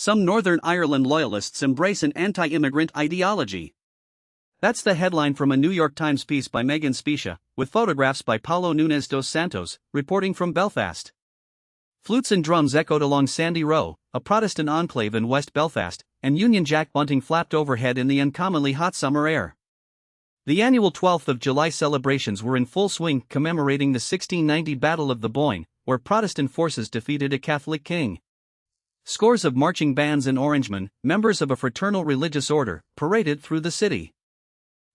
some Northern Ireland Loyalists embrace an anti-immigrant ideology. That's the headline from a New York Times piece by Megan Specia, with photographs by Paulo Nunes dos Santos, reporting from Belfast. Flutes and drums echoed along Sandy Row, a Protestant enclave in West Belfast, and Union Jack bunting flapped overhead in the uncommonly hot summer air. The annual 12th of July celebrations were in full swing, commemorating the 1690 Battle of the Boyne, where Protestant forces defeated a Catholic king. Scores of marching bands and Orangemen, members of a fraternal religious order, paraded through the city.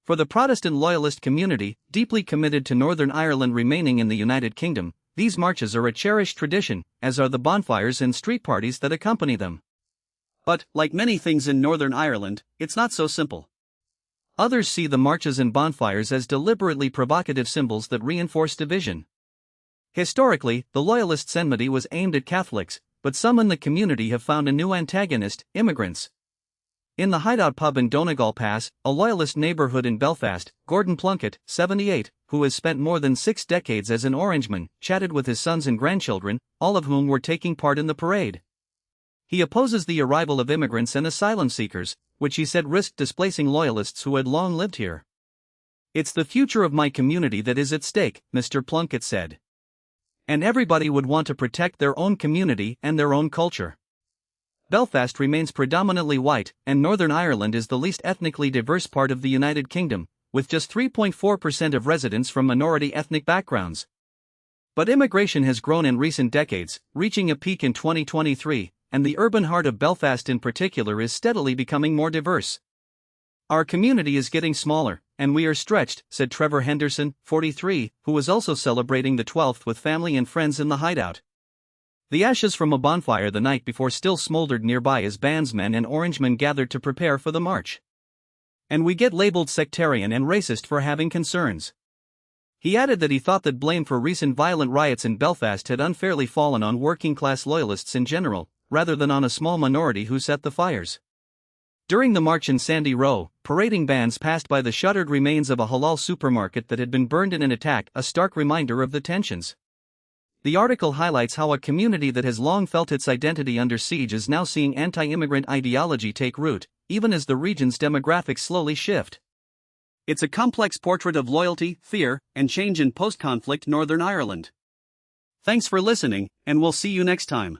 For the Protestant Loyalist community, deeply committed to Northern Ireland remaining in the United Kingdom, these marches are a cherished tradition, as are the bonfires and street parties that accompany them. But, like many things in Northern Ireland, it's not so simple. Others see the marches and bonfires as deliberately provocative symbols that reinforce division. Historically, the Loyalists' enmity was aimed at Catholics, but some in the community have found a new antagonist: immigrants. In the Hideout pub in Donegal Pass, a Loyalist neighborhood in Belfast, Gordon Plunkett, 78, who has spent more than 6 decades as an Orangeman, chatted with his sons and grandchildren, all of whom were taking part in the parade. He opposes the arrival of immigrants and asylum seekers, which he said risked displacing Loyalists who had long lived here. "It's the future of my community that is at stake," Mr. Plunkett said. "And everybody would want to protect their own community and their own culture." Belfast remains predominantly white, and Northern Ireland is the least ethnically diverse part of the United Kingdom, with just 3.4% of residents from minority ethnic backgrounds. But immigration has grown in recent decades, reaching a peak in 2023, and the urban heart of Belfast in particular is steadily becoming more diverse. "Our community is getting smaller, and we are stretched," said Trevor Henderson, 43, who was also celebrating the 12th with family and friends in the Hideout. The ashes from a bonfire the night before still smoldered nearby as bandsmen and Orangemen gathered to prepare for the march. "And we get labeled sectarian and racist for having concerns." He added that he thought that blame for recent violent riots in Belfast had unfairly fallen on working-class Loyalists in general, rather than on a small minority who set the fires. During the march in Sandy Row, parading bands passed by the shuttered remains of a halal supermarket that had been burned in an attack, a stark reminder of the tensions. The article highlights how a community that has long felt its identity under siege is now seeing anti-immigrant ideology take root, even as the region's demographics slowly shift. It's a complex portrait of loyalty, fear, and change in post-conflict Northern Ireland. Thanks for listening, and we'll see you next time.